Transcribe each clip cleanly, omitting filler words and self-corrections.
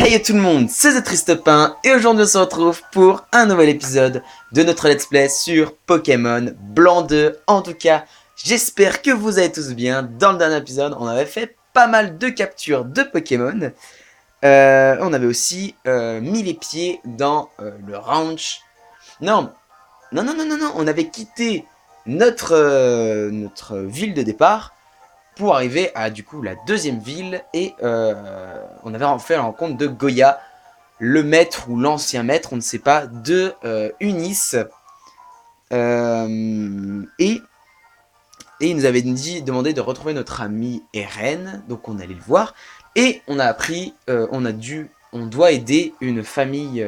Hey tout le monde, c'est The Tristepin et aujourd'hui on se retrouve pour un nouvel épisode de notre let's play sur Pokémon Blanc 2. En tout cas, j'espère que vous allez tous bien. Dans le dernier épisode, on avait fait pas mal de captures de Pokémon. On avait aussi mis les pieds dans le ranch. Non, non, on avait quitté notre ville de départ pour arriver à du coup la deuxième ville et on avait fait la rencontre de Goya, le maître ou l'ancien maître, on ne sait pas, de Unis. Et il nous avait demandé de retrouver notre ami Eren, donc on allait le voir. Et on a appris, on doit aider une famille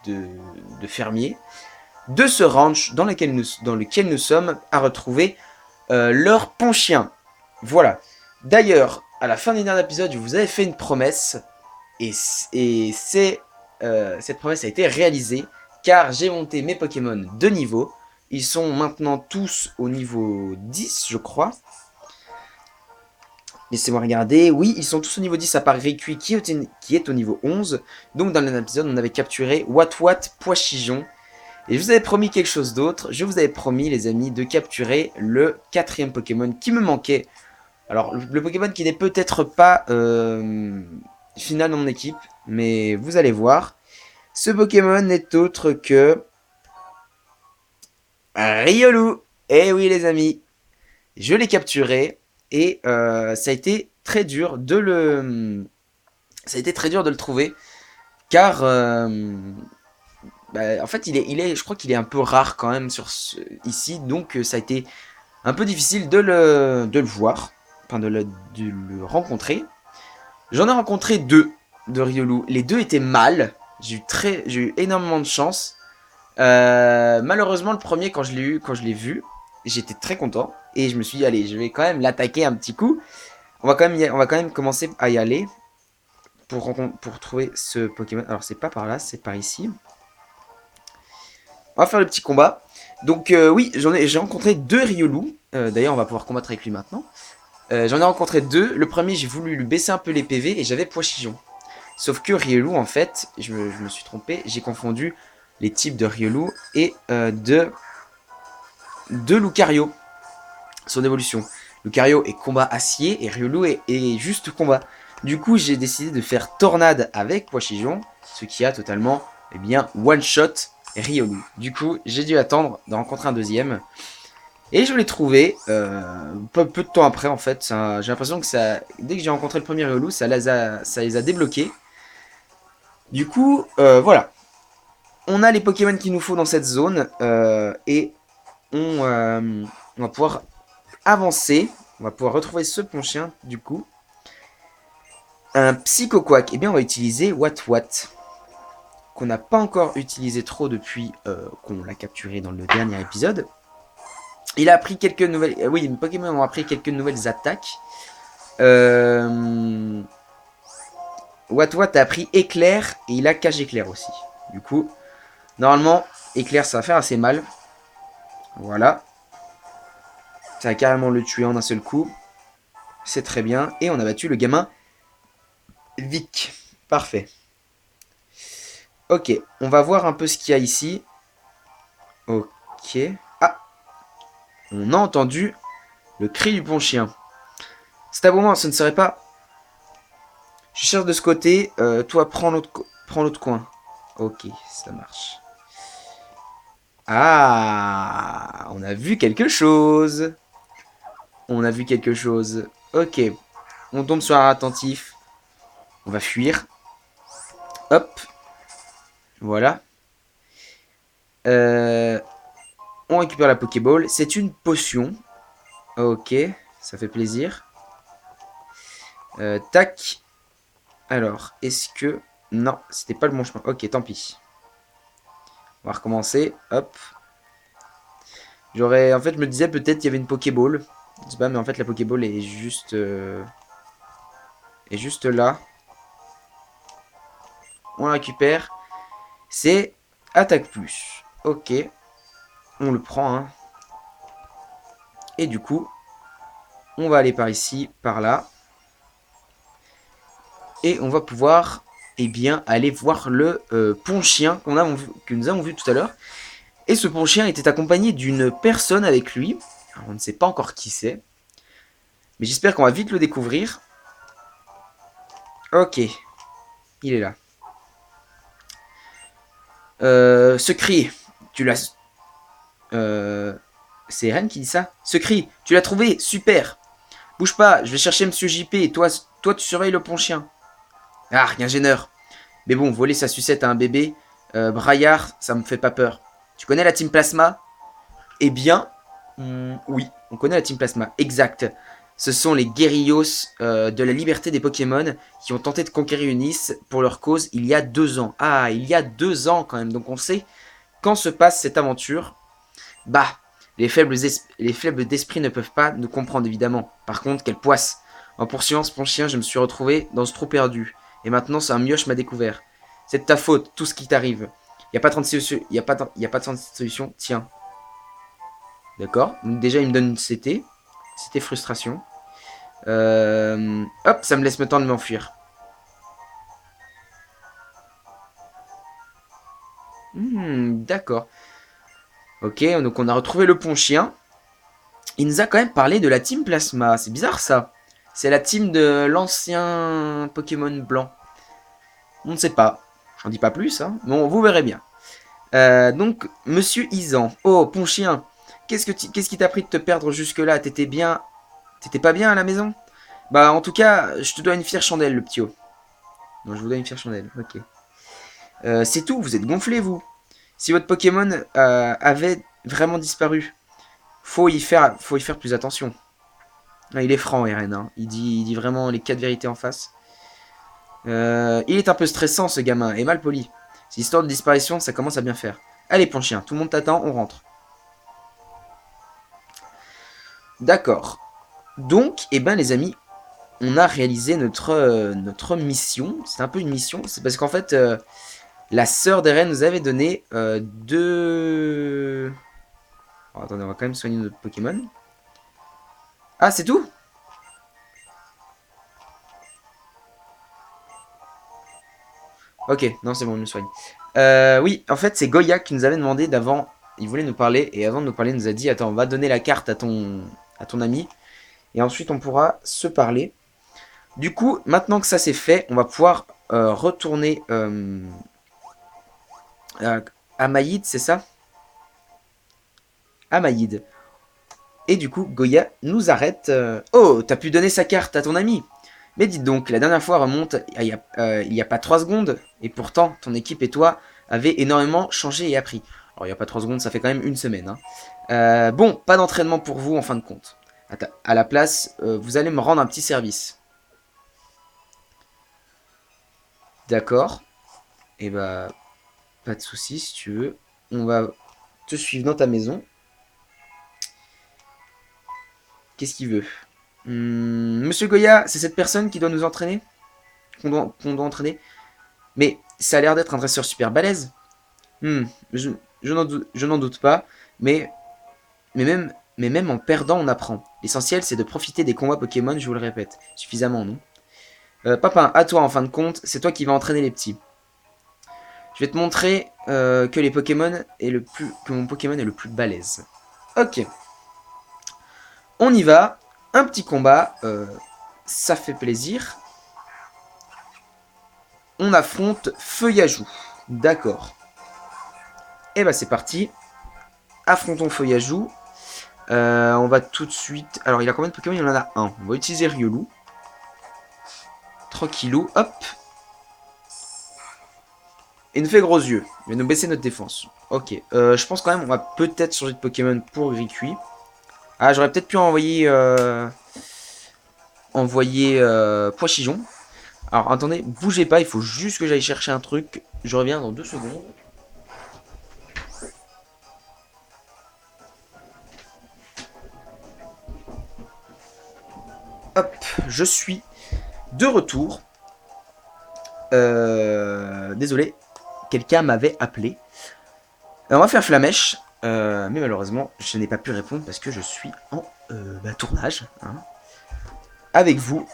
de fermiers de ce ranch dans lequel nous sommes à retrouver leur pont-chien. Voilà. D'ailleurs, à la fin du dernier épisode, je vous avais fait une promesse et cette promesse a été réalisée car j'ai monté mes Pokémon de niveau. Ils sont maintenant tous au niveau 10, je crois. Laissez-moi regarder. Oui, ils sont tous au niveau 10 à part Rikui qui est au niveau 11. Donc dans l'épisode, on avait capturé Watwat Poichijon. Et je vous avais promis quelque chose d'autre. Je vous avais promis, les amis, de capturer le 4e Pokémon qui me manquait. Alors, le Pokémon qui n'est peut-être pas final dans mon équipe, mais vous allez voir. Ce Pokémon n'est autre que Riolu. Eh oui, les amis, je l'ai capturé et ça a été très dur de le trouver, car en fait, je crois qu'il est un peu rare quand même ici, donc ça a été un peu difficile de le voir, enfin de le rencontrer. J'en ai rencontré 2 de Riolu. Les 2 étaient mâles. J'ai eu énormément de chance. Malheureusement, le premier, quand je l'ai vu, j'étais très content. Et je me suis dit, allez, je vais quand même l'attaquer un petit coup. On va quand même commencer à y aller pour trouver ce Pokémon. Alors, c'est pas par là, c'est par ici. On va faire le petit combat. Donc, oui, j'ai rencontré 2 Riolu. D'ailleurs, on va pouvoir combattre avec lui maintenant. J'en ai rencontré 2. Le premier, j'ai voulu lui baisser un peu les PV et j'avais Poichijon. Sauf que Riolu, en fait, je me suis trompé, j'ai confondu les types de Riolu et de Lucario, son évolution. Lucario est combat acier et Riolu est juste combat. Du coup, j'ai décidé de faire Tornade avec Poichijon, ce qui a totalement, eh bien, one-shot Riolu. Du coup, j'ai dû attendre de rencontrer un deuxième. Et je l'ai trouvé peu de temps après, en fait. J'ai l'impression que dès que j'ai rencontré le premier Riolu, ça les a débloqués. Du coup, voilà. On a les Pokémon qu'il nous faut dans cette zone. Et on va pouvoir avancer. On va pouvoir retrouver ce pont-chien, du coup. Un Psychoquack. Eh bien, on va utiliser Watwat. Qu'on n'a pas encore utilisé trop depuis qu'on l'a capturé dans le dernier épisode. Il a appris quelques nouvelles... oui, les Pokémon ont appris quelques nouvelles attaques. Watwat a appris Éclair et il a Cage Éclair aussi. Du coup, normalement, Éclair, ça va faire assez mal. Voilà. Ça va carrément le tuer en un seul coup. C'est très bien. Et on a battu le gamin Vic. Parfait. Ok, on va voir un peu ce qu'il y a ici. Ok. Ah, on a entendu le cri du bon chien. C'est à moment, ce ne serait pas... Je cherche de ce côté. Toi, prends l'autre coin. Ok, ça marche. Ah, on a vu quelque chose. On a vu quelque chose. Ok, on tombe sur un attentif. On va fuir. Hop. Voilà. On récupère la Pokéball. C'est une potion. Ok, ça fait plaisir. Tac. Alors, est-ce que... Non, c'était pas le bon chemin. Ok, tant pis. On va recommencer. Hop. En fait, je me disais peut-être qu'il y avait une Pokéball. Je sais pas, mais en fait, la Pokéball est juste... est juste là. On la récupère. C'est attaque plus. Ok. On le prend, hein. Et du coup, on va aller par ici, par là. Et on va pouvoir eh bien, aller voir le pont-chien que nous avons vu tout à l'heure. Et ce pont-chien était accompagné d'une personne avec lui. Alors, on ne sait pas encore qui c'est. Mais j'espère qu'on va vite le découvrir. Ok, il est là. Secret, tu l'as... c'est Ren qui dit ça. Secret, tu l'as trouvé, super. Bouge pas, je vais chercher Monsieur JP et toi tu surveilles le pont-chien. Ah, rien gêneur. Mais bon, voler sa sucette à un bébé, braillard, ça me fait pas peur. Tu connais la Team Plasma? Eh bien, oui, on connaît la Team Plasma, exact. Ce sont les guerrillos de la liberté des Pokémon qui ont tenté de conquérir Unis pour leur cause il y a 2 ans. Ah, il y a 2 ans quand même, donc on sait quand se passe cette aventure. Bah, les faibles d'esprit ne peuvent pas nous comprendre évidemment. Par contre, quelle poisse. En poursuivant ce chien, je me suis retrouvé dans ce trou perdu. Et maintenant, c'est un mioche m'a découvert. C'est de ta faute, tout ce qui t'arrive. Il n'y a pas 36 solutions. Il y a pas 36 solutions. Tiens. D'accord. Donc déjà, il me donne une CT. CT frustration. Hop, ça me laisse le temps de m'enfuir. D'accord. Ok, donc on a retrouvé le pont chien. Il nous a quand même parlé de la team Plasma. C'est bizarre ça. C'est la team de l'ancien Pokémon blanc. On ne sait pas. J'en dis pas plus, hein. Bon, vous verrez bien. Donc, Monsieur Isan. Oh, pont chien. Qu'est-ce qui t'a pris de te perdre jusque-là? T'étais pas bien à la maison? Bah, en tout cas, je te dois une fière chandelle, le petit haut. Non, je vous dois une fière chandelle. Ok. C'est tout, vous êtes gonflé, vous. Si votre Pokémon avait vraiment disparu, faut y faire plus attention. Ah, il est franc, Eren. Hein. Il dit vraiment les 4 vérités en face. Il est un peu stressant, ce gamin, et mal poli. Cette histoire de disparition, ça commence à bien faire. Allez, pont chien, tout le monde t'attend, on rentre. D'accord. Donc, eh ben, les amis, on a réalisé notre mission. C'est un peu une mission. C'est parce qu'en fait, la sœur d'Eren nous avait donné 2... Oh, attendez, on va quand même soigner notre Pokémon. Ah, c'est tout? Ok, non, c'est bon, il me soigne. Oui, en fait, c'est Goya qui nous avait demandé d'avant. Il voulait nous parler, et avant de nous parler, il nous a dit attends, on va donner la carte à ton ami, et ensuite on pourra se parler. Du coup, maintenant que ça c'est fait, on va pouvoir retourner à Maïd, c'est ça? À Maïd. Et du coup, Goya nous arrête. Oh, t'as pu donner sa carte à ton ami. Mais dites donc, la dernière fois remonte il y a pas 3 secondes, et pourtant, ton équipe et toi avez énormément changé et appris. Alors, il n'y a pas 3 secondes, ça fait quand même une semaine. Hein. Bon, pas d'entraînement pour vous en fin de compte. À la place, vous allez me rendre un petit service. D'accord. Et bah, pas de soucis si tu veux. On va te suivre dans ta maison. Qu'est-ce qu'il veut? Monsieur Goya, c'est cette personne qui doit nous entraîner? Qu'on doit entraîner? Mais ça a l'air d'être un dresseur super balèze. Hmm, je n'en doute pas, mais même en perdant, on apprend. L'essentiel, c'est de profiter des combats Pokémon, je vous le répète. Suffisamment, non? Papa, à toi, en fin de compte, c'est toi qui vas entraîner les petits. Je vais te montrer que mon Pokémon est le plus balèze. Ok. On y va. Un petit combat. Ça fait plaisir. On affronte Feuillajou. D'accord. Et bah c'est parti. Affrontons Feuillajou. On va tout de suite... Alors il a combien de Pokémon? Il en a un. On va utiliser Riolu. Tranquillou. Hop. Et il nous fait gros yeux. Il va nous baisser notre défense. Ok. Je pense quand même on va peut-être changer de Pokémon pour Ricui. Ah, j'aurais peut-être pu envoyer... Poichijon. Alors attendez, bougez pas, il faut juste que j'aille chercher un truc. Je reviens dans 2 secondes. Hop, je suis de retour. Désolé, quelqu'un m'avait appelé. On va faire Flamèche. Mais malheureusement, je n'ai pas pu répondre parce que je suis en tournage. Hein. Avec vous.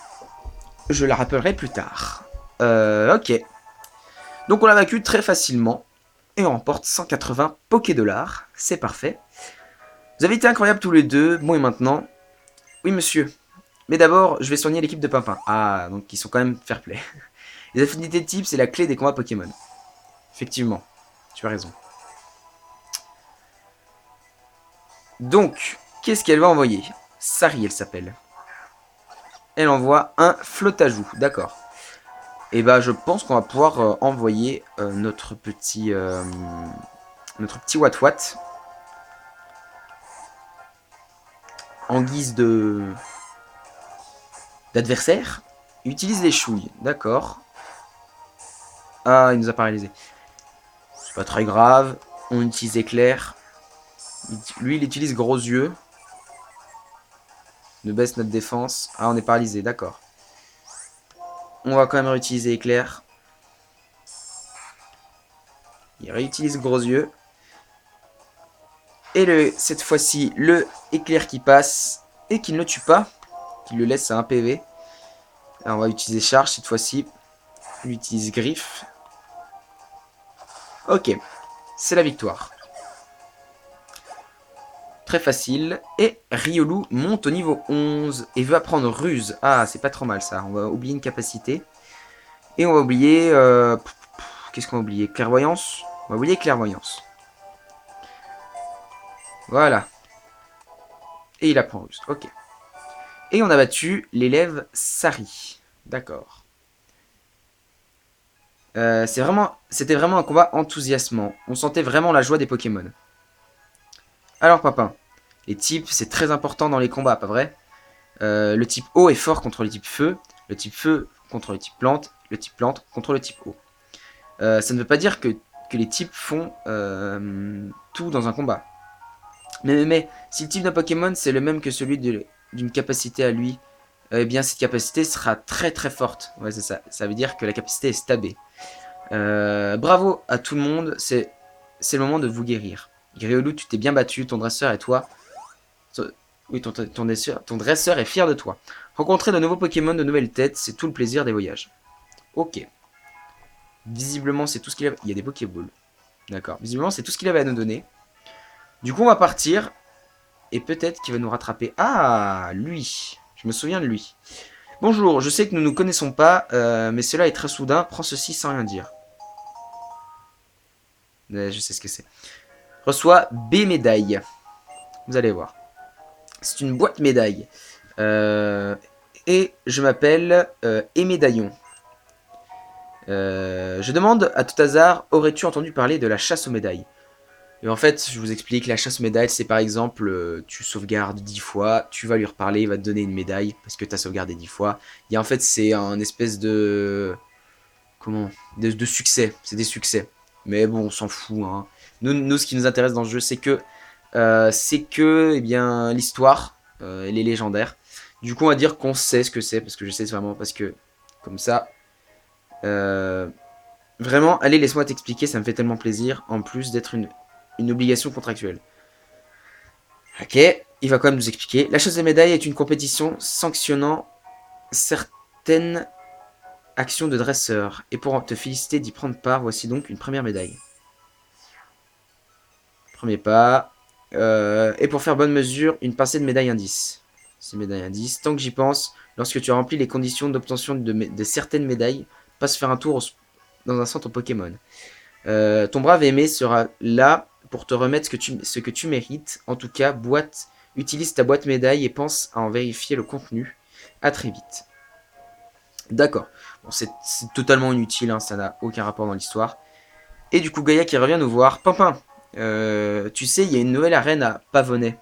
Je la rappellerai plus tard. Ok. Donc on l'a vaincu très facilement. Et on remporte 180 Poké-Dollars. C'est parfait. Vous avez été incroyables tous les deux. Bon et maintenant... Oui monsieur. Mais d'abord, je vais soigner l'équipe de Pimpin. Ah, donc ils sont quand même fair play. Les affinités de type, c'est la clé des combats Pokémon. Effectivement. Tu as raison. Donc, qu'est-ce qu'elle va envoyer? Sari, elle s'appelle. Elle envoie un flottajout. D'accord. Et bah, je pense qu'on va pouvoir envoyer notre petit Wat-Wat en guise de d'adversaire. Il utilise les chouilles, d'accord. Ah, il nous a paralysé. C'est pas très grave. On utilise éclair. Lui, il utilise gros yeux. On baisse notre défense. Ah, on est paralysé, d'accord. On va quand même réutiliser éclair. Il réutilise gros yeux. Et cette fois-ci, le éclair qui passe et qui ne le tue pas. Qui le laisse à 1 PV. Alors, on va utiliser charge cette fois-ci. On utilise griffe. Ok, c'est la victoire. Très facile. Et Riolu monte au niveau 11 et veut apprendre ruse. Ah, c'est pas trop mal ça. On va oublier une capacité. Et on va oublier... qu'est-ce qu'on va oublier? Clairvoyance. On va oublier clairvoyance. Voilà. Et il apprend ruse. Ok. Et on a battu l'élève Sari. D'accord. C'était vraiment un combat enthousiasmant. On sentait vraiment la joie des Pokémon. Alors, Papin, les types, c'est très important dans les combats, pas vrai? Le type eau est fort contre le type feu, le type feu contre le type plante contre le type eau. Ça ne veut pas dire que les types font tout dans un combat. Mais si le type d'un Pokémon c'est le même que celui d'une capacité à lui, eh bien cette capacité sera très très forte. Ouais, c'est ça. Ça veut dire que la capacité est stabée. Bravo à tout le monde, c'est le moment de vous guérir. Riolu, tu t'es bien battu, ton dresseur et toi. Oui, ton dresseur est fier de toi. Rencontrer de nouveaux Pokémon, de nouvelles têtes, c'est tout le plaisir des voyages. Ok. Visiblement, c'est tout ce qu'il avait. Il y a des Pokéballs. D'accord. Visiblement, c'est tout ce qu'il avait à nous donner. Du coup, on va partir. Et peut-être qu'il va nous rattraper. Ah, lui. Je me souviens de lui. Bonjour, je sais que nous ne nous connaissons pas, mais cela est très soudain. Prends ceci sans rien dire. Je sais ce que c'est. Reçois B médaille. Vous allez voir. C'est une boîte médaille. Et je m'appelle Émédaillon. Je demande à tout hasard, aurais-tu entendu parler de la chasse aux médailles? Et en fait, je vous explique, la chasse aux médailles, c'est par exemple, tu sauvegardes 10 fois, tu vas lui reparler, il va te donner une médaille, parce que tu as sauvegardé 10 fois. Et en fait, c'est un espèce de... Comment de succès, c'est des succès. Mais bon, on s'en fout. Hein. Nous, ce qui nous intéresse dans le jeu, c'est que, eh bien, l'histoire, elle est légendaire. Du coup, on va dire qu'on sait ce que c'est, parce que je sais vraiment, parce que, comme ça... Vraiment, allez, laisse-moi t'expliquer, ça me fait tellement plaisir, en plus d'être une obligation contractuelle. Ok, il va quand même nous expliquer. La chasse des médailles est une compétition sanctionnant certaines actions de dresseur. Et pour te féliciter d'y prendre part, voici donc une première médaille. Premier pas. Et pour faire bonne mesure, une pincée de médaille indice. C'est médaille indice. Tant que j'y pense, lorsque tu as rempli les conditions d'obtention de certaines médailles, passe faire un tour dans un centre Pokémon. Ton brave aimé sera là pour te remettre ce que tu mérites. En tout cas, utilise ta boîte médaille et pense à en vérifier le contenu. À très vite. D'accord. Bon, c'est totalement inutile, hein, ça n'a aucun rapport dans l'histoire. Et du coup, Gaïa qui revient nous voir. Pimpin, tu sais, il y a une nouvelle arène à Pavonnet.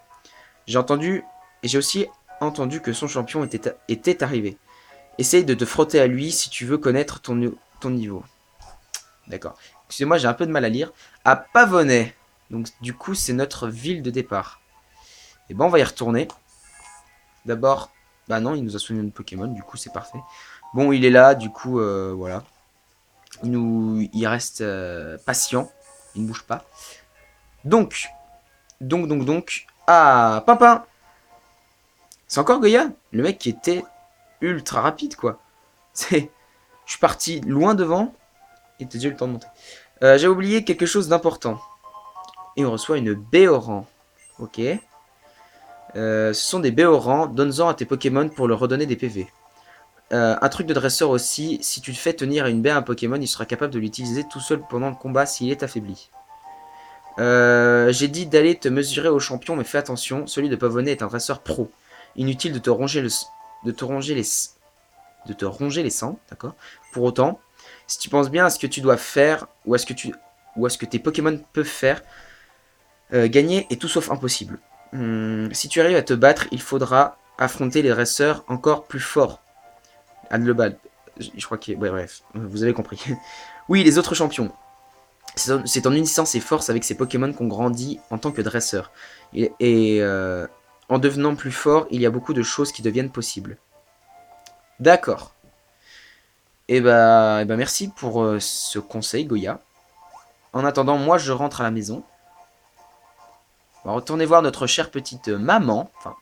J'ai entendu, et j'ai aussi entendu que son champion était arrivé. Essaye de te frotter à lui si tu veux connaître ton niveau. D'accord. Excusez-moi, j'ai un peu de mal à lire. À Pavonnet. Donc, du coup, c'est notre ville de départ. Et ben, on va y retourner. D'abord, bah non, il nous a soigné notre Pokémon. Du coup, c'est parfait. Bon, il est là. Du coup, voilà. Il reste patient. Il ne bouge pas. Donc. Ah, Pimpin. C'est encore Goya. Le mec qui était ultra rapide, quoi. Je suis parti loin devant. Il t'a déjà eu le temps de monter. J'ai oublié quelque chose d'important. Et on reçoit une Béoran. Ok. Ce sont des Béorans. Donne-en à tes Pokémon pour leur redonner des PV. Un truc de dresseur aussi. Si tu fais tenir à une baie un Pokémon, il sera capable de l'utiliser tout seul pendant le combat s'il est affaibli. J'ai dit d'aller te mesurer au champion, mais fais attention. Celui de Pavonnet est un dresseur pro. Inutile de te ronger les sangs, d'accord. Pour autant, si tu penses bien à ce que tu dois faire ou à ce que tes Pokémon peuvent faire, gagner est tout sauf impossible. Si tu arrives à te battre, il faudra affronter les dresseurs encore plus forts. Adlebal, je crois qu'il... Ouais, bref, vous avez compris. Oui, les autres champions. C'est en unissant ses forces avec ses Pokémon qu'on grandit en tant que dresseur. En devenant plus fort, il y a beaucoup de choses qui deviennent possibles. D'accord. Et bah merci pour ce conseil, Goya. En attendant, moi je rentre à la maison. On va retourner voir notre chère petite maman. Enfin,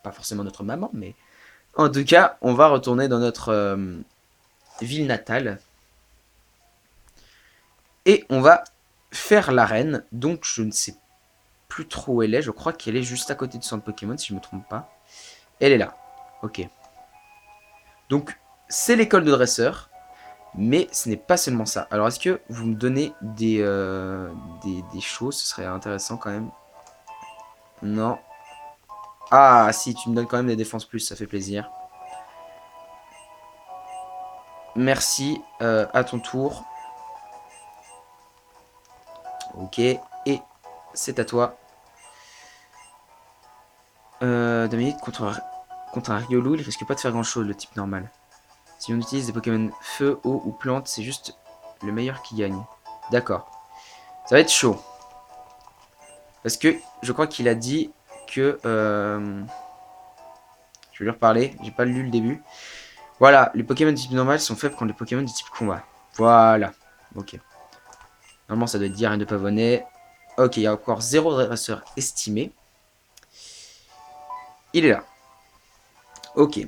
pas forcément notre maman, mais... En tout cas, on va retourner dans notre ville natale. Et on va faire l'arène. Donc je ne sais plus trop où elle est. Je crois qu'elle est juste à côté de son Pokémon, si je ne me trompe pas. Elle est là. Ok. Donc, c'est l'école de dresseur. Mais ce n'est pas seulement ça. Alors, est-ce que vous me donnez des choses? Ce serait intéressant quand même. Non. Ah, si, tu me donnes quand même des défenses plus, ça fait plaisir. Merci, à ton tour. Ok, et c'est à toi. Dominique, contre un Riolu, il risque pas de faire grand chose, le type normal. Si on utilise des Pokémon feu, eau ou plante, c'est juste le meilleur qui gagne. D'accord. Ça va être chaud. Parce que je crois qu'il a dit que... je vais lui reparler, j'ai pas lu le début. Voilà, les Pokémon de type normal sont faibles contre les Pokémon de type combat. Voilà. Ok. Normalement, ça doit être dire et de Pavonnet. Ok, il y a encore 0 dresseur estimé. Il est là. Ok.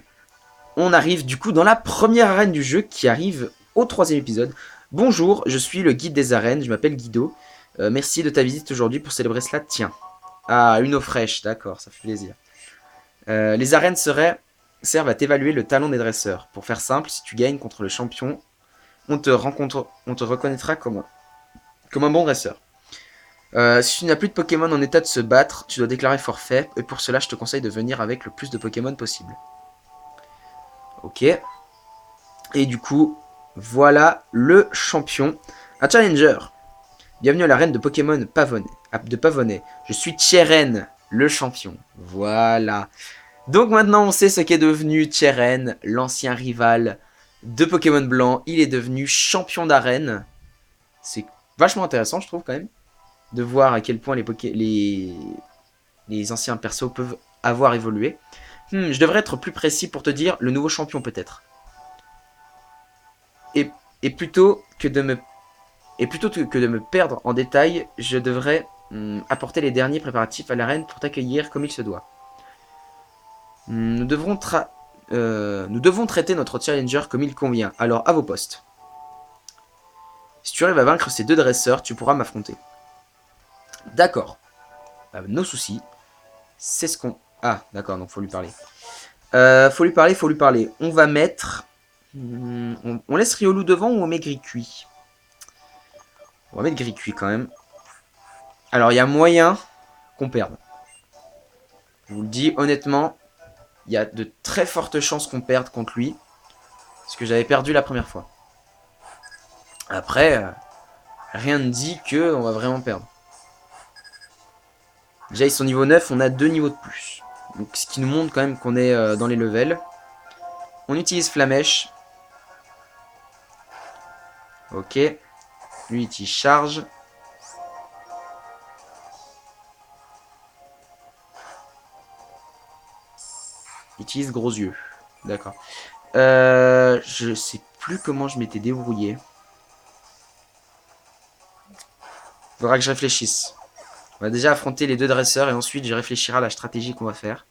On arrive du coup dans la première arène du jeu qui arrive au 3e épisode. Bonjour, je suis le guide des arènes, je m'appelle Guido. Merci de ta visite aujourd'hui pour célébrer cela. Tiens. Ah, une eau fraîche, d'accord, ça fait plaisir. Les arènes servent à t'évaluer le talent des dresseurs. Pour faire simple, si tu gagnes contre le champion, on te reconnaîtra comme un bon dresseur. Si tu n'as plus de Pokémon en état de se battre, tu dois déclarer forfait, et pour cela je te conseille de venir avec le plus de Pokémon possible. Ok. Et du coup, voilà le champion. Un challenger. Bienvenue à l'arène de Pokémon Pavonnet. Je suis Tcheren, le champion. Voilà. Donc maintenant on sait ce qu'est devenu Tcheren, l'ancien rival de Pokémon Blanc. Il est devenu champion d'arène. C'est vachement intéressant je trouve quand même. De voir à quel point les anciens persos peuvent avoir évolué. Je devrais être plus précis pour te dire le nouveau champion peut-être. Et plutôt que de me perdre en détail, je devrais apporter les derniers préparatifs à l'arène pour t'accueillir comme il se doit. Nous devons traiter notre challenger comme il convient, alors à vos postes. Si tu arrives à vaincre ces deux dresseurs, tu pourras m'affronter. D'accord. Nos soucis. C'est ce qu'on... Ah, d'accord, donc faut lui parler. Faut lui parler. On va mettre... on laisse Riolu devant ou on met Gris-Cuit? On va mettre Gris-Cuit quand même. Alors, il y a moyen qu'on perde. Je vous le dis, honnêtement, il y a de très fortes chances qu'on perde contre lui. Parce que j'avais perdu la première fois. Après, rien ne dit qu'on va vraiment perdre. Déjà, ils sont niveau 9, on a 2 niveaux de plus. Donc, ce qui nous montre quand même qu'on est dans les levels. On utilise Flamèche. Ok. Lui, il charge. Il utilise gros yeux. D'accord. Je sais plus comment je m'étais débrouillé. Faudra que je réfléchisse. On va déjà affronter les deux dresseurs et ensuite je réfléchirai à la stratégie qu'on va faire.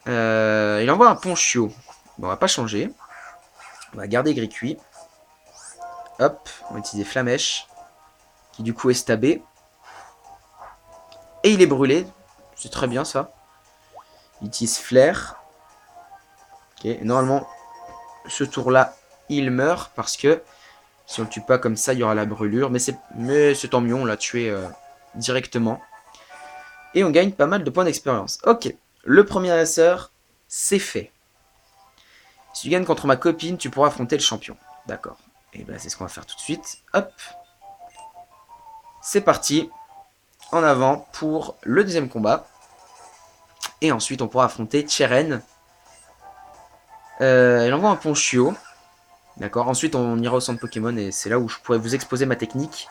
Il envoie un Ponchio. Bon, on va pas changer. On va garder Gris-Cuit. Hop, on va utiliser Flamèche, qui du coup est stabé. Et il est brûlé. C'est très bien ça. Il utilise Flair. Ok, et normalement, ce tour-là, il meurt parce que si on le tue pas comme ça, il y aura la brûlure. Mais c'est tant mieux, on l'a tué directement. Et on gagne pas mal de points d'expérience. Ok, le premier racer, c'est fait. Si tu gagnes contre ma copine, tu pourras affronter le champion. D'accord. Et ben c'est ce qu'on va faire tout de suite. Hop. C'est parti. En avant pour le deuxième combat. Et ensuite, on pourra affronter Cheren. Elle envoie un Ponchio. D'accord. Ensuite, on ira au centre Pokémon et c'est là où je pourrais vous exposer ma technique.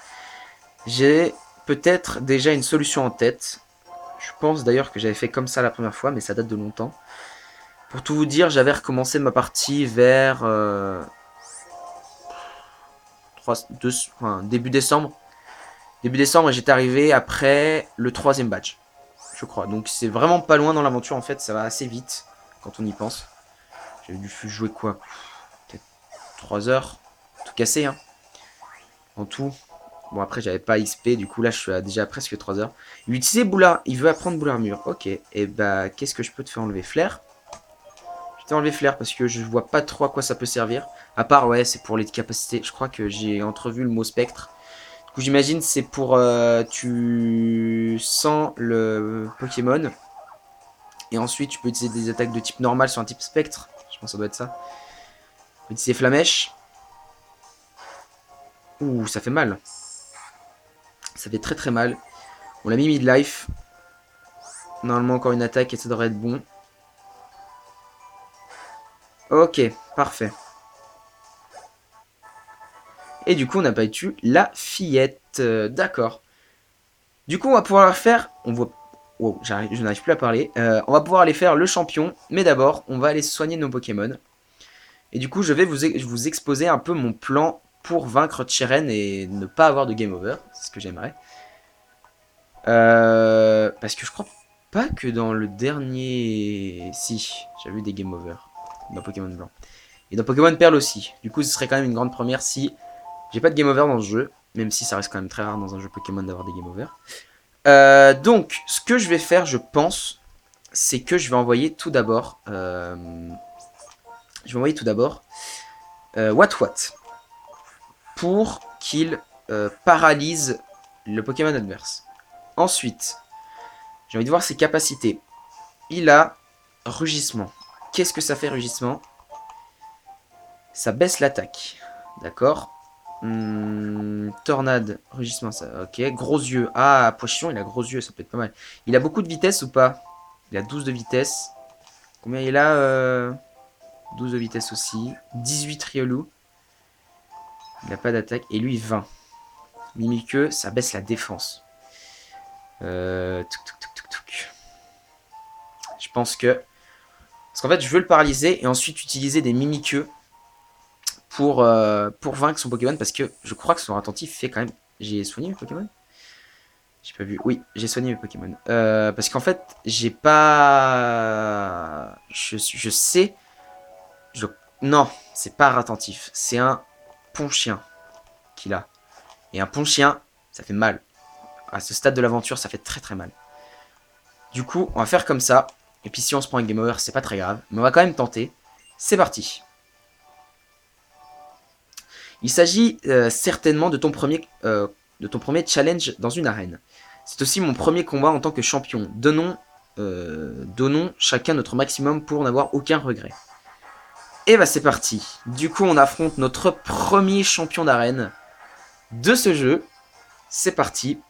J'ai peut-être déjà une solution en tête. Je pense d'ailleurs que j'avais fait comme ça la première fois, mais ça date de longtemps. Pour tout vous dire, j'avais recommencé ma partie vers début décembre. Début décembre, et j'étais arrivé après le troisième badge, je crois. Donc c'est vraiment pas loin dans l'aventure en fait, ça va assez vite quand on y pense. J'ai dû jouer quoi? Peut-être 3 heures, tout cassé hein, en tout. Bon après j'avais pas XP, du coup là je suis à déjà presque 3 heures. Il utilisait Boula, il veut apprendre Boule Armure. Ok, et bah qu'est-ce que je peux te faire enlever? Flair. Je t'ai enlevé Flair parce que je vois pas trop à quoi ça peut servir. À part ouais c'est pour les capacités, je crois que j'ai entrevu le mot spectre. Du coup j'imagine c'est pour tu sens le Pokémon. Et ensuite tu peux utiliser des attaques de type normal sur un type spectre. Je pense que ça doit être ça. On peut utiliser Flamèche. Ouh ça fait mal. Ça fait très très mal. On l'a mis mid-life. Normalement encore une attaque et ça devrait être bon. Ok, parfait. Et du coup on n'a pas eu la fillette. D'accord. Du coup on va pouvoir faire... On voit... Wow, je n'arrive plus à parler. On va pouvoir aller faire le champion. Mais d'abord on va aller soigner nos Pokémon. Et du coup je vais vous exposer un peu mon plan pour vaincre Cheren et ne pas avoir de game over. C'est ce que j'aimerais. Parce que je crois pas que dans le dernier... Si, j'avais eu des game over dans Pokémon Blanc. Et dans Pokémon Perle aussi. Du coup, ce serait quand même une grande première si j'ai pas de game over dans ce jeu. Même si ça reste quand même très rare dans un jeu Pokémon d'avoir des game over. Donc, ce que je vais faire, je pense, c'est que je vais envoyer tout d'abord... What pour qu'il paralyse le Pokémon adverse. Ensuite, j'ai envie de voir ses capacités. Il a rugissement. Qu'est-ce que ça fait rugissement? Ça baisse l'attaque. D'accord. Tornade, rugissement, ça. Ok. Gros yeux. Ah, Pochon, il a gros yeux, ça peut être pas mal. Il a beaucoup de vitesse ou pas? Il a 12 de vitesse. Combien il a 12 de vitesse aussi. 18 Riolu. Il n'a pas d'attaque. Et lui, 20. Mimiqueux, ça baisse la défense. Je pense que... Parce qu'en fait, je veux le paralyser et ensuite utiliser des mimiqueux pour vaincre son Pokémon. Parce que je crois que son attentif fait quand même... J'ai soigné mes Pokémon? J'ai pas vu. Oui, j'ai soigné mes Pokémon. Parce qu'en fait, j'ai pas... Je sais... Non, c'est pas attentif. C'est un Ponchien qu'il a. Et un Ponchien, ça fait mal. À ce stade de l'aventure, ça fait très très mal. Du coup, on va faire comme ça. Et puis si on se prend un game over, c'est pas très grave. Mais on va quand même tenter. C'est parti. Il s'agit certainement de ton premier challenge dans une arène. C'est aussi mon premier combat en tant que champion. Donnons chacun notre maximum pour n'avoir aucun regret. Et bah c'est parti. Du coup, on affronte notre premier champion d'arène de ce jeu. C'est parti.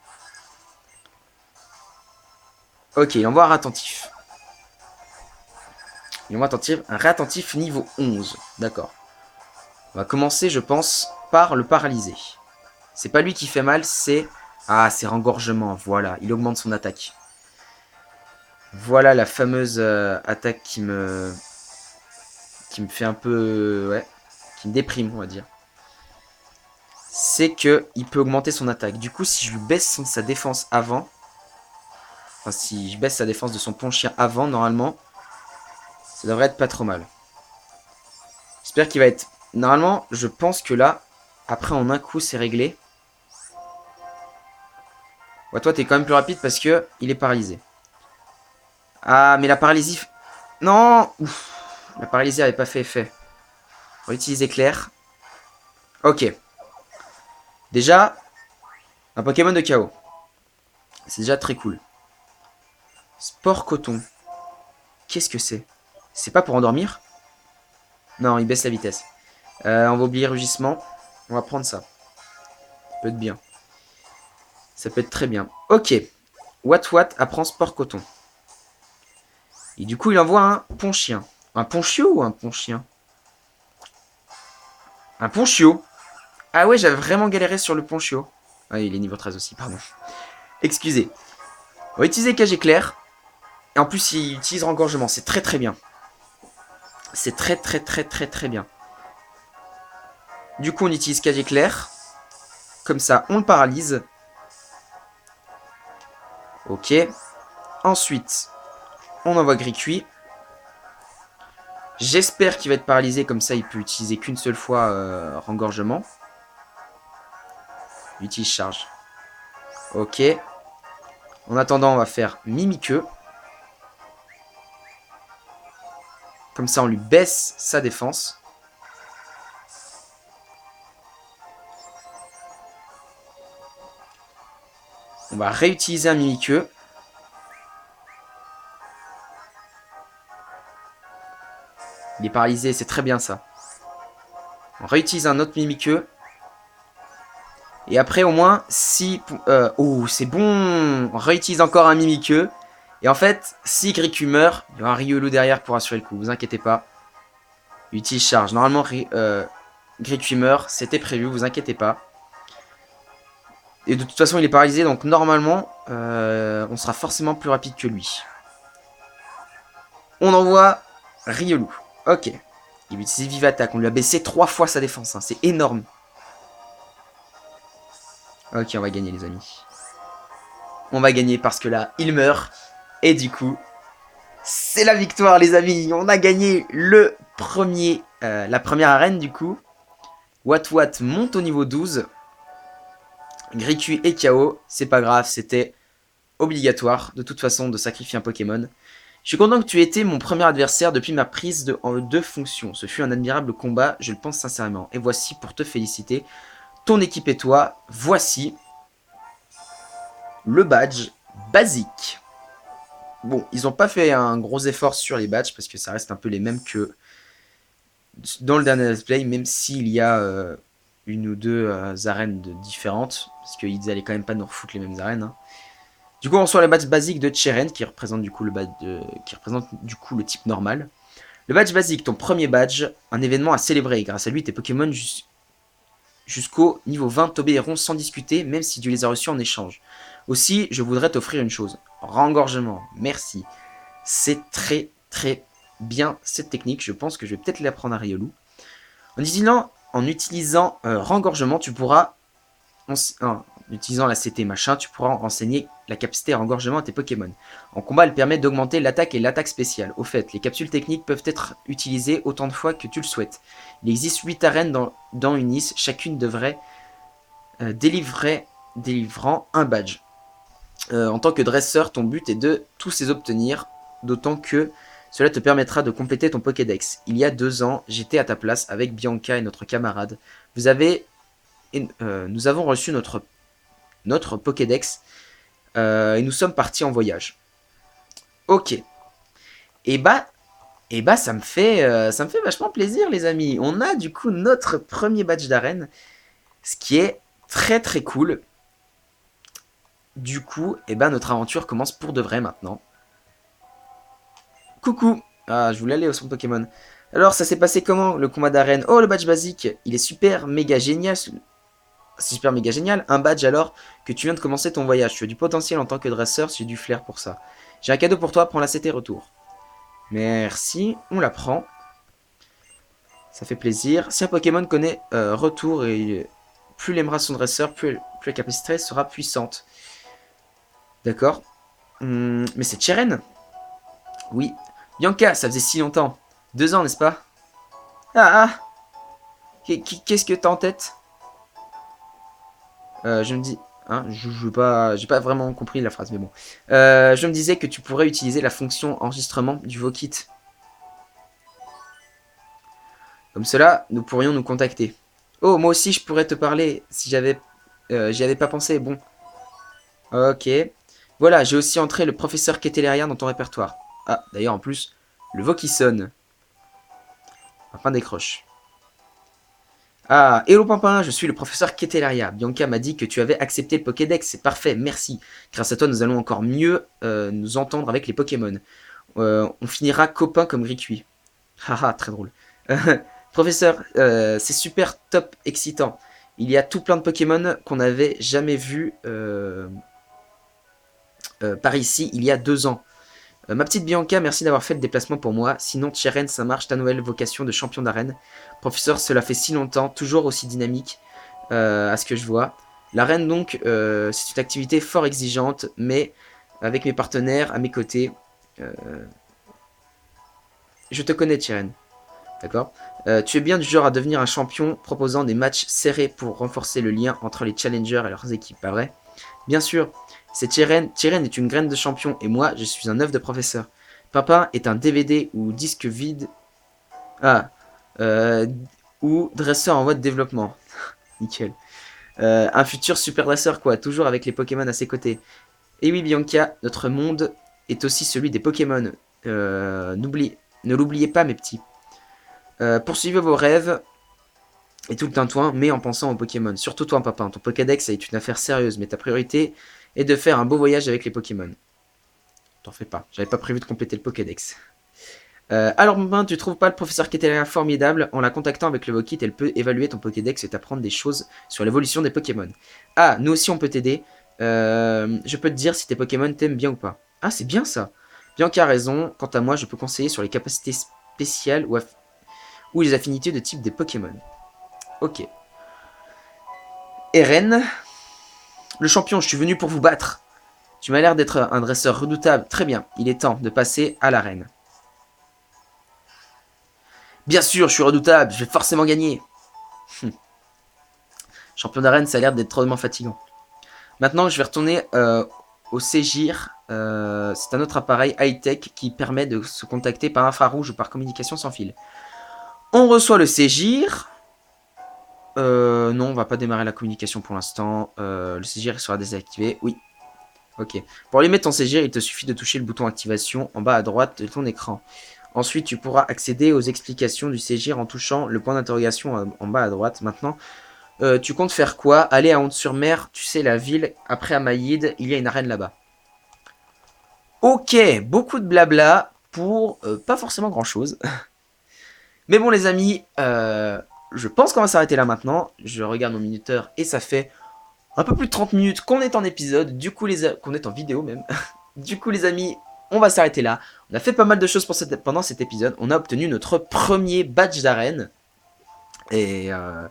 Ok, il envoie un attentif. Il envoie un réattentif niveau 11. D'accord. On va commencer, je pense, par le paralyser. C'est pas lui qui fait mal, c'est... Ah, c'est rengorgement, voilà. Il augmente son attaque. Voilà la fameuse attaque qui me fait un peu... Ouais, qui me déprime, on va dire. C'est que il peut augmenter son attaque. Du coup, si je lui baisse sa défense avant... Enfin, si je baisse sa défense de son Ponchien avant, normalement, ça devrait être pas trop mal. J'espère qu'il va être... Normalement, je pense que là... Après, en un coup, c'est réglé. Ouais, toi, t'es quand même plus rapide parce que il est paralysé. Ah, mais la paralysie... Non. Ouf. La paralysie avait pas fait effet. On va utiliser éclair. Ok. Déjà, un Pokémon de chaos. C'est déjà très cool. Sport coton. Qu'est-ce que c'est? C'est pas pour endormir? Non, il baisse la vitesse. On va oublier rugissement. On va prendre ça. Ça peut être bien. Ça peut être très bien. Ok. What apprend sport coton. Et du coup, il envoie un ponchien. Un ponchio ou un ponchien? Un ponchio. Ah ouais, j'avais vraiment galéré sur le ponchio. Ah, il est niveau 13 aussi, pardon. Excusez. On va utiliser cage éclair. Et en plus, il utilise rengorgement. C'est très très bien. C'est très bien. Du coup, on utilise cage éclair. Comme ça, on le paralyse. Ok. Ensuite, on envoie gris cuit. J'espère qu'il va être paralysé. Comme ça, il peut utiliser qu'une seule fois rengorgement. Il utilise charge. Ok. En attendant, on va faire Mimiqueux. Comme ça, on lui baisse sa défense. On va réutiliser un Mimiqueux. Il est paralysé, c'est très bien ça. On réutilise un autre Mimiqueux. Et après, au moins, si... oh, c'est bon. On réutilise encore un Mimiqueux. Et en fait, si Griku meurt, il y aura un Riolu derrière pour assurer le coup. Vous inquiétez pas. Il utilise charge. Normalement, Griku meurt. C'était prévu, vous inquiétez pas. Et de toute façon, il est paralysé. Donc, normalement, on sera forcément plus rapide que lui. On envoie Riolu. Ok. Il utilise Vive Attaque. On lui a baissé 3 fois sa défense. Hein. C'est énorme. Ok, on va gagner, les amis. On va gagner parce que là, il meurt. Et du coup, c'est la victoire, les amis. On a gagné la première arène, du coup. What monte au niveau 12. Griku et KO. C'est pas grave, c'était obligatoire, de toute façon, de sacrifier un Pokémon. Je suis content que tu aies été mon premier adversaire depuis ma prise de fonction. Ce fut un admirable combat, je le pense sincèrement. Et voici, pour te féliciter, ton équipe et toi, voici le badge basique. Bon, ils n'ont pas fait un gros effort sur les badges, parce que ça reste un peu les mêmes que dans le dernier let's play, même s'il y a une ou deux arènes différentes, parce qu'ils allaient quand même pas nous refoutre les mêmes arènes. Hein. Du coup, on reçoit le badge basique de Cheren, qui représente du coup le type normal. Le badge basique, ton premier badge, un événement à célébrer. Grâce à lui, tes Pokémon jusqu'au niveau 20 t'obéiront sans discuter, même si tu les as reçus en échange. Aussi, je voudrais t'offrir une chose. Rengorgement, merci. C'est très bien cette technique. Je pense que je vais peut-être l'apprendre à Riolu. En utilisant rengorgement, tu pourras... En utilisant la CT machin, tu pourras enseigner la capacité à rengorgement à tes Pokémon. En combat, elle permet d'augmenter l'attaque et l'attaque spéciale. Au fait, les capsules techniques peuvent être utilisées autant de fois que tu le souhaites. Il existe 8 arènes dans Unis, chacune devrait délivrant un badge. En tant que dresseur, ton but est de tous les obtenir, d'autant que cela te permettra de compléter ton Pokédex. Il y a 2 ans, j'étais à ta place avec Bianca et notre camarade. Nous avons reçu notre Pokédex et nous sommes partis en voyage. Ok. Et bah ça me fait vachement plaisir, les amis. On a du coup notre premier badge d'arène, ce qui est très cool. Du coup, notre aventure commence pour de vrai maintenant. Coucou. Ah, je voulais aller au centre Pokémon. Alors, ça s'est passé comment, le combat d'arène? Oh, le badge basique, il est super méga génial. C'est super méga génial. Un badge alors que tu viens de commencer ton voyage. Tu as du potentiel en tant que dresseur, j'ai du flair pour ça. J'ai un cadeau pour toi, prends la CT retour. Merci, on la prend. Ça fait plaisir. Si un Pokémon connaît retour et plus il aimera son dresseur, plus la capacité sera puissante. D'accord. Mais c'est Cheren. Oui. Bianca, ça faisait si longtemps. 2 ans, n'est-ce pas? Ah. Qu'est-ce que t'as en tête? Je me dis... Hein, j'ai pas vraiment compris la phrase, mais bon. Je me disais que tu pourrais utiliser la fonction enregistrement du Vokit. Comme cela, nous pourrions nous contacter. Oh, moi aussi, je pourrais te parler si j'y avais pas pensé. Bon, ok. Voilà, j'ai aussi entré le professeur Ketelérien dans ton répertoire. Ah, d'ailleurs, en plus, le Voki sonne. Enfin, décroche. Ah, hello Pimpin, je suis le professeur Ketelaria. Bianca m'a dit que tu avais accepté le Pokédex, c'est parfait, merci. Grâce à toi, nous allons encore mieux nous entendre avec les Pokémon. On finira copains comme Ricuit. Haha, très drôle. Professeur, c'est super top excitant. Il y a tout plein de Pokémon qu'on n'avait jamais vu par ici il y a 2 ans. Ma petite Bianca, merci d'avoir fait le déplacement pour moi. Sinon, Tcheren, ça marche, ta nouvelle vocation de champion d'arène. Professeur, cela fait si longtemps, toujours aussi dynamique, à ce que je vois. L'arène, donc, c'est une activité fort exigeante, mais avec mes partenaires à mes côtés, je te connais, Tcheren. D'accord. Tu es bien du genre à devenir un champion, proposant des matchs serrés pour renforcer le lien entre les challengers et leurs équipes, pas vrai? Bien sûr, c'est Tcheren. Tcheren est une graine de champion et moi, je suis un œuf de professeur. Papa est un DVD ou disque vide. Ah, euh, ou dresseur en voie de développement. Nickel. Un futur super dresseur, quoi, toujours avec les Pokémon à ses côtés. Et oui, Bianca, notre monde est aussi celui des Pokémon. Ne l'oubliez pas, mes petits. Poursuivez vos rêves et tout le tintouin, mais en pensant aux Pokémon. Surtout toi, papa. Ton Pokédex est une affaire sérieuse, mais ta priorité est de faire un beau voyage avec les Pokémon. T'en fais pas. J'avais pas prévu de compléter le Pokédex. Alors, ben, tu trouves pas le professeur Ketelia formidable? En la contactant avec le Vokit, elle peut évaluer ton Pokédex et t'apprendre des choses sur l'évolution des Pokémon. Ah, nous aussi on peut t'aider. Je peux te dire si tes Pokémon t'aiment bien ou pas. Ah, c'est bien ça. Bianca a raison. Quant à moi, je peux conseiller sur les capacités spéciales ou les affinités de type des Pokémon. Ok. Eren, le champion, je suis venu pour vous battre. Tu m'as l'air d'être un dresseur redoutable. Très bien, il est temps de passer à l'arène. Bien sûr, je suis redoutable, je vais forcément gagner. Champion d'arène, ça a l'air d'être drôlement fatigant. Maintenant, je vais retourner au Ségir. C'est un autre appareil high-tech qui permet de se contacter par infrarouge ou par communication sans fil. On reçoit le Ségir. Non, on va pas démarrer la communication pour l'instant. Le Ségir sera désactivé. Oui. Ok. Pour allumer ton Ségir, il te suffit de toucher le bouton activation en bas à droite de ton écran. Ensuite, tu pourras accéder aux explications du Ségir en touchant le point d'interrogation en bas à droite. Maintenant, tu comptes faire quoi? Aller à Honte-sur-Mer, tu sais, la ville. Après Amaïd, il y a une arène là-bas. Ok, beaucoup de blabla pour pas forcément grand-chose. Mais bon, les amis, je pense qu'on va s'arrêter là maintenant. Je regarde mon minuteur et ça fait un peu plus de 30 minutes qu'on est en épisode. Du coup, qu'on est en vidéo même. Du coup, les amis, on va s'arrêter là. On a fait pas mal de choses pendant cet épisode. On a obtenu notre premier badge d'arène. Et dans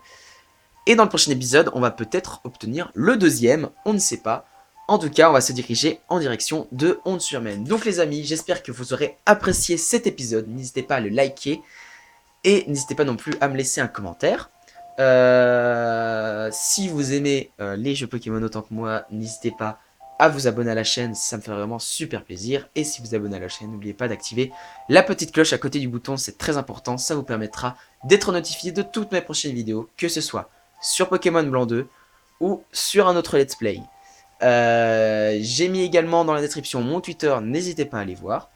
le prochain épisode, on va peut-être obtenir le deuxième. On ne sait pas. En tout cas, on va se diriger en direction de Honte-sur-Mer. Donc les amis, j'espère que vous aurez apprécié cet épisode. N'hésitez pas à le liker. Et n'hésitez pas non plus à me laisser un commentaire. Si vous aimez les jeux Pokémon autant que moi, n'hésitez pas à vous abonner à la chaîne, ça me fait vraiment super plaisir. Et si vous abonnez à la chaîne, n'oubliez pas d'activer la petite cloche à côté du bouton, c'est très important, ça vous permettra d'être notifié de toutes mes prochaines vidéos, que ce soit sur Pokémon Blanc 2 ou sur un autre let's play. J'ai mis également dans la description mon Twitter, n'hésitez pas à aller voir.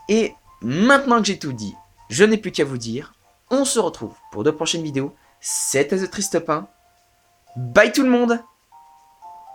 Et maintenant que j'ai tout dit, je n'ai plus qu'à vous dire, on se retrouve pour de prochaines vidéos. C'était The Triste Pain. Bye tout le monde!